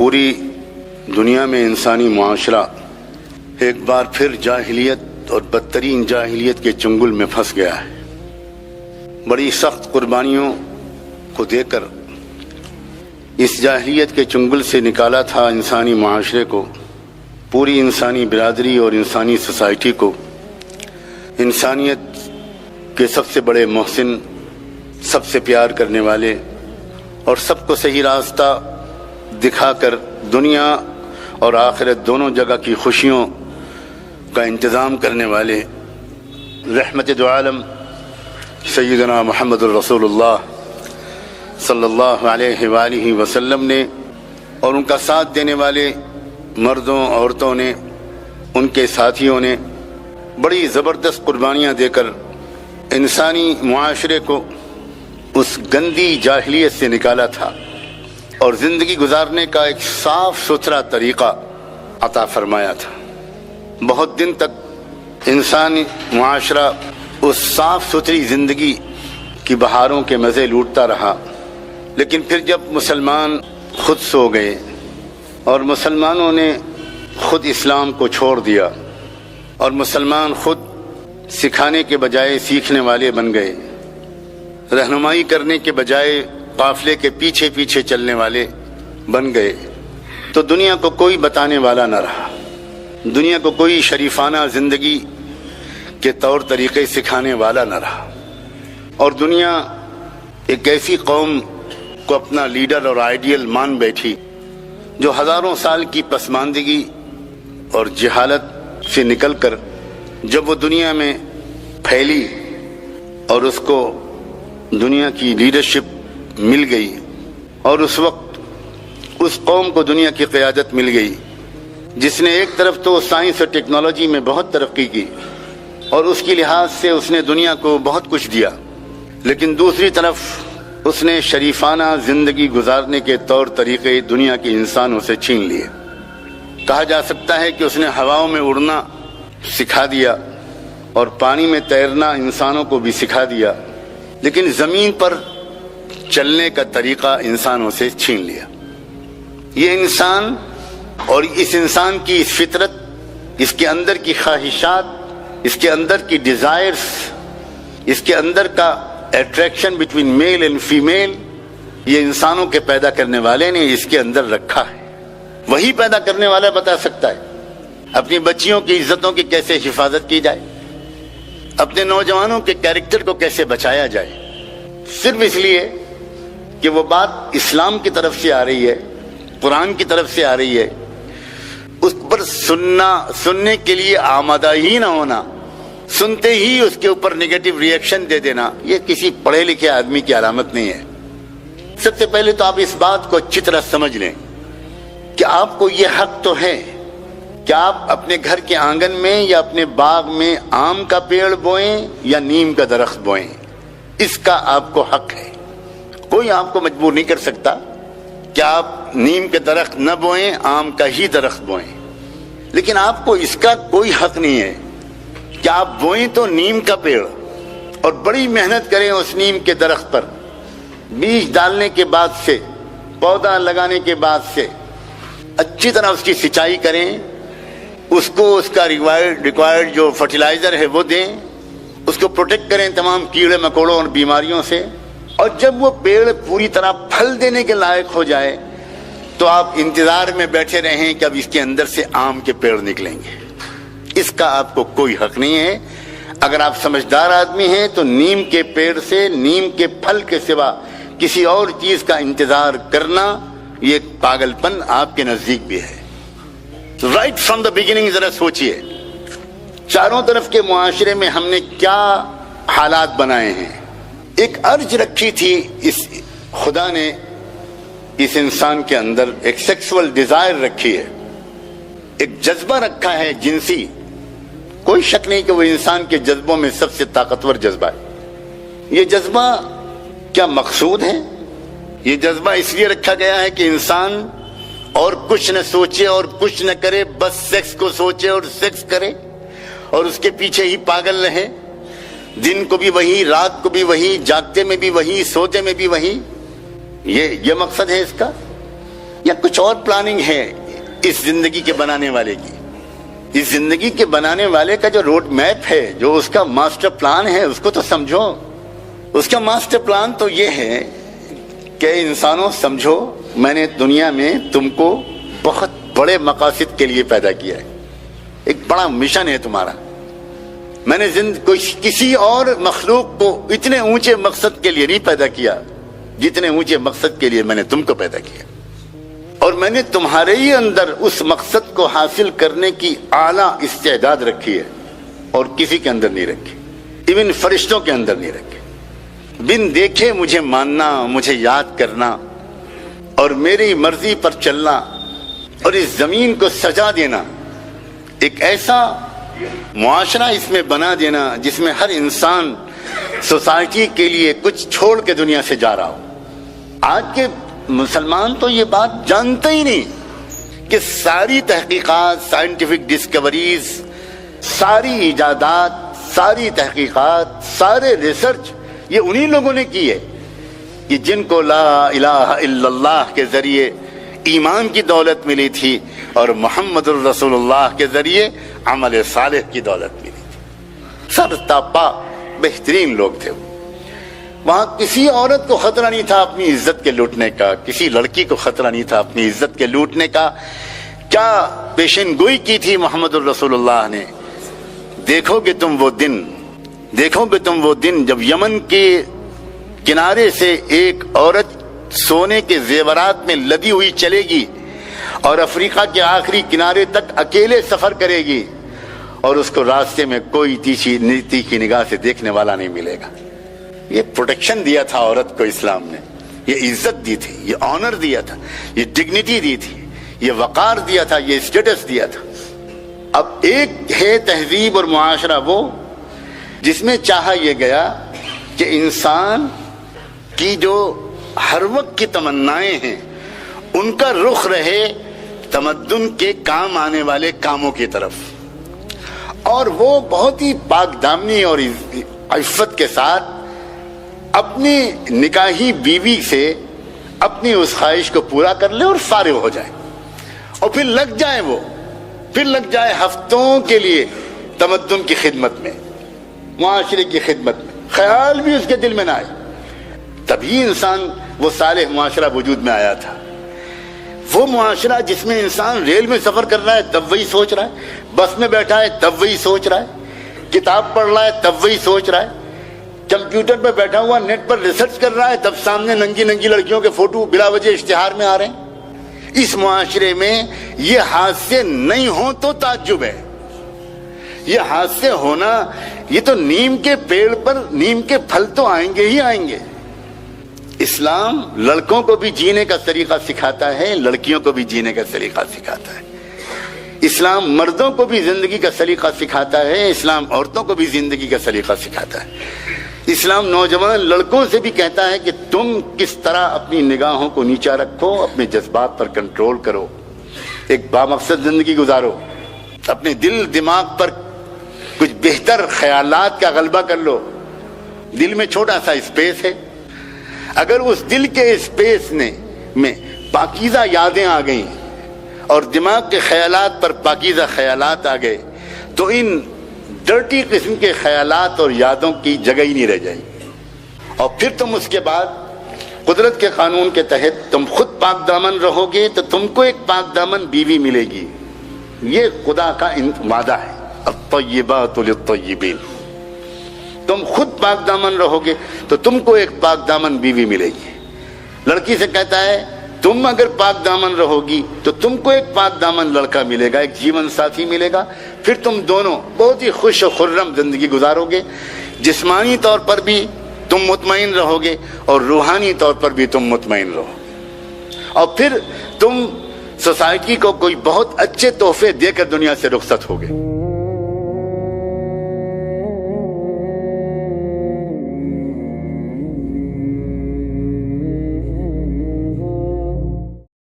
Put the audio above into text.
पूरी दुनिया में इंसानी मुआशरा एक बार फिर जाहिलियत और बदतरीन जाहिलियत के चंगुल में फंस गया है। बड़ी सख्त कुर्बानियों को देकर इस जाहिलियत के चंगुल से निकाला था इंसानी मुआशरे को, पूरी इंसानी बिरादरी और इंसानी सोसाइटी को। इंसानियत के सबसे बड़े मोहसिन, सबसे प्यार करने वाले और सबको सही रास्ता दिखाकर दुनिया और आखिरत दोनों जगह की खुशियों का इंतज़ाम करने वाले रहमत दो आलम सैयदना मुहम्मद रसूलुल्लाह सल्लल्लाहु अलैहि वसल्लम ने और उनका साथ देने वाले मर्दों औरतों ने, उनके साथियों ने बड़ी ज़बरदस्त कुर्बानियाँ देकर इंसानी मुआशरे को उस गंदी जाहिलियत से निकाला था और ज़िंदगी गुजारने का एक साफ सुथरा तरीक़ा अता फरमाया था। बहुत दिन तक इंसानी मुआशरा उस साफ सुथरी ज़िंदगी की बहारों के मज़े लूटता रहा, लेकिन फिर जब मुसलमान खुद सो गए और मुसलमानों ने खुद इस्लाम को छोड़ दिया और मुसलमान खुद सिखाने के बजाय सीखने वाले बन गए, रहनुमाई करने के बजाय काफ़िले के पीछे पीछे चलने वाले बन गए, तो दुनिया को कोई बताने वाला न रहा, दुनिया को कोई शरीफाना ज़िंदगी के तौर तरीक़े सिखाने वाला न रहा। और दुनिया एक ऐसी कौम को अपना लीडर और आइडियल मान बैठी जो हज़ारों साल की पसमानदगी और जहालत से निकलकर जब वो दुनिया में फैली और उसको दुनिया की लीडरशिप मिल गई और उस वक्त उस कौम को दुनिया की क़यादत मिल गई जिसने एक तरफ तो साइंस और टेक्नोलॉजी में बहुत तरक्की की और उसकी लिहाज से उसने दुनिया को बहुत कुछ दिया, लेकिन दूसरी तरफ उसने शरीफाना ज़िंदगी गुजारने के तौर तरीक़े दुनिया के इंसानों से छीन लिए। कहा जा सकता है कि उसने हवाओं में उड़ना सिखा दिया और पानी में तैरना इंसानों को भी सिखा दिया, लेकिन ज़मीन पर चलने का तरीक़ा इंसानों से छीन लिया। ये इंसान और इस इंसान की इस फितरत, इसके अंदर की ख्वाहिशात, इसके अंदर की डिज़ायर्स, इसके अंदर का attraction between male and female, ये इंसानों के पैदा करने वाले ने इसके अंदर रखा है। वही पैदा करने वाला बता सकता है अपनी बच्चियों की इज्जतों की कैसे हिफाजत की जाए, अपने नौजवानों के कैरेक्टर को कैसे बचाया जाए, सिर्फ इसलिए कि वो बात इस्लाम की तरफ से आ रही है, कुरान की तरफ से आ रही है। उस पर सुनने के लिए आमादा ही ना होना, सुनते ही उसके ऊपर नेगेटिव रिएक्शन दे देना, ये किसी पढ़े लिखे आदमी की अलामत नहीं है। सबसे पहले तो आप इस बात को अच्छी तरह समझ लें कि आपको ये हक तो है कि आप अपने घर के आंगन में या अपने बाग में आम का पेड़ बोएं या नीम का दरख्त बोएं, इसका आपको हक है। कोई आपको मजबूर नहीं कर सकता कि आप नीम के दरख्त न बोएं, आम का ही दरख्त बोएं, लेकिन आपको इसका कोई हक नहीं है कि आप बोएं तो नीम का पेड़ और बड़ी मेहनत करें उस नीम के दरख्त पर, बीज डालने के बाद से, पौधा लगाने के बाद से अच्छी तरह उसकी सिंचाई करें, उसको उसका रिक्वायर्ड जो फर्टिलाइजर है वो दें, उसको प्रोटेक्ट करें तमाम कीड़े मकोड़ों और बीमारियों से, और जब वो पेड़ पूरी तरह फल देने के लायक हो जाए तो आप इंतजार में बैठे रहें कि अब इसके अंदर से आम के पेड़ निकलेंगे। इसका आपको कोई हक नहीं है। अगर आप समझदार आदमी हैं तो नीम के पेड़ से, नीम के फल के सिवा किसी और चीज का इंतजार करना ये पागलपन आपके नजदीक भी है। राइट फ्रॉम द बिगिनिंग जरा सोचिए, चारों तरफ के मुआशरे में हमने क्या हालात बनाए हैं। एक अर्ज रखी थी इस खुदा ने इस इंसान के अंदर, एक सेक्सुअल डिजायर रखी है, एक जज्बा रखा है जिनसी। कोई शक नहीं कि वो इंसान के जज्बों में सबसे ताकतवर जज्बा है। ये जज्बा क्या मकसूद है? ये जज्बा इसलिए रखा गया है कि इंसान और कुछ न सोचे और कुछ न करे, बस सेक्स को सोचे और सेक्स करे और उसके पीछे ही पागल रहे। दिन को भी वही, रात को भी वही, जागते में भी वही, सोते में भी वही। ये मकसद है इसका। یا کچھ اور پلاننگ ہے اس زندگی کے بنانے والے کی؟ اس زندگی کے بنانے والے کا جو روڈ میپ ہے، جو اس کا ماسٹر پلان ہے، اس کو تو سمجھو۔ اس کا ماسٹر پلان تو یہ ہے کہ انسانوں سمجھو، میں نے دنیا میں تم کو بہت بڑے مقاصد کے لیے پیدا کیا ہے، ایک بڑا مشن ہے تمہارا۔ میں نے کسی اور مخلوق کو اتنے اونچے مقصد کے لیے نہیں پیدا کیا جتنے اونچے مقصد کے لیے میں نے تم کو پیدا کیا، اور میں نے تمہارے ہی اندر اس مقصد کو حاصل کرنے کی اعلیٰ استعداد رکھی ہے، اور کسی کے اندر نہیں رکھی، ایون فرشتوں کے اندر نہیں رکھی۔ بن دیکھے مجھے ماننا، مجھے یاد کرنا، اور میری مرضی پر چلنا، اور اس زمین کو سجا دینا، ایک ایسا معاشرہ اس میں بنا دینا جس میں ہر انسان سوسائٹی کے لیے کچھ چھوڑ کے دنیا سے جا رہا ہو۔ آج کے مسلمان تو یہ بات جانتے ہی نہیں کہ ساری تحقیقات، سائنٹیفک ڈسکوریز، ساری ایجادات، ساری تحقیقات، سارے ریسرچ یہ انہی لوگوں نے کی ہے کہ جن کو لا الہ الا اللہ کے ذریعے ایمان کی دولت ملی تھی، اور محمد الرسول اللہ کے ذریعے عمل صالح کی دولت ملی تھی۔ سر تاپا بہترین لوگ تھے۔ وہاں کسی عورت کو خطرہ نہیں تھا اپنی عزت کے لوٹنے کا، کسی لڑکی کو خطرہ نہیں تھا اپنی عزت کے لوٹنے کا۔ کیا پیشن گوئی کی تھی محمد الرسول اللہ نے؟ دیکھو گے تم وہ دن جب یمن کے کنارے سے ایک عورت سونے کے زیورات میں لدی ہوئی چلے گی، اور افریقہ کے آخری کنارے تک اکیلے سفر کرے گی، اور اس کو راستے میں کوئی تیکھی نگاہ سے دیکھنے والا نہیں ملے گا۔ یہ پروٹیکشن دیا تھا عورت کو اسلام نے، یہ عزت دی تھی، یہ آنر دیا تھا، یہ ڈگنیٹی دی تھی، یہ وقار دیا تھا، یہ اسٹیٹس دیا تھا۔ اب ایک ہے تہذیب اور معاشرہ وہ جس میں چاہا یہ گیا کہ انسان کی جو ہر وقت کی تمنائیں ہیں ان کا رخ رہے تمدن کے کام آنے والے کاموں کی طرف، اور وہ بہت ہی پاک دامنی اور عفت کے ساتھ اپنی نکاحی بیوی سے اپنی اس خواہش کو پورا کر لے اور فارغ ہو جائے، اور پھر لگ جائے ہفتوں کے لیے تمدن کی خدمت میں، معاشرے کی خدمت میں، خیال بھی اس کے دل میں نہ آئے۔ تبھی انسان وہ صالح معاشرہ وجود میں آیا تھا۔ وہ معاشرہ جس میں انسان ریل میں سفر کر رہا ہے تب وہی سوچ رہا ہے، بس میں بیٹھا ہے تب وہی سوچ رہا ہے، کتاب پڑھ رہا ہے تب وہی سوچ رہا ہے، کمپیوٹر پہ بیٹھا ہوا نیٹ پر ریسرچ کر رہا ہے تب سامنے ننگی لڑکیوں کے فوٹو بلا وجہ اشتہار میں آ رہے ہیں۔ اس معاشرے میں یہ حادثے نہیں ہوں تو تعجب ہے، یہ حادثے ہونا، یہ تو نیم کے پیڑ پر نیم کے پھل تو آئیں گے ہی آئیں گے۔ اسلام لڑکوں کو بھی جینے کا طریقہ سکھاتا ہے، لڑکیوں کو بھی جینے کا طریقہ سکھاتا ہے۔ اسلام مردوں کو بھی زندگی کا سلیقہ سکھاتا ہے، اسلام عورتوں کو بھی زندگی کا سلیقہ سکھاتا ہے۔ اسلام نوجوان لڑکوں سے بھی کہتا ہے کہ تم کس طرح اپنی نگاہوں کو نیچا رکھو، اپنے جذبات پر کنٹرول کرو، ایک بامقصد زندگی گزارو، اپنے دل دماغ پر کچھ بہتر خیالات کا غلبہ کر لو۔ دل میں چھوٹا سا اسپیس ہے، اگر اس دل کے اسپیس میں پاکیزہ یادیں آ گئیں اور دماغ کے خیالات پر پاکیزہ خیالات آ گئے تو ان ڈرٹی قسم کے خیالات اور یادوں کی جگہ ہی نہیں رہ جائے گی، اور پھر تم اس کے بعد قدرت کے قانون کے تحت تم خود پاک دامن رہو گے تو تم کو ایک پاک دامن بیوی ملے گی۔ یہ خدا کا وعدہ ہے، الطیبات للطیبین۔ تم خود پاک دامن رہو گے تو تم کو ایک پاک دامن بیوی ملے گی۔ لڑکی سے کہتا ہے تم اگر پاک دامن رہو گی تو تم کو ایک پاک دامن لڑکا ملے گا، ایک جیون ساتھی ملے گا، پھر تم دونوں بہت ہی خوش و خرم زندگی گزارو گے۔ جسمانی طور پر بھی تم مطمئن رہو گے اور روحانی طور پر بھی تم مطمئن رہو، اور پھر تم سوسائٹی کو کوئی بہت اچھے تحفے دے کر دنیا سے رخصت ہوگے۔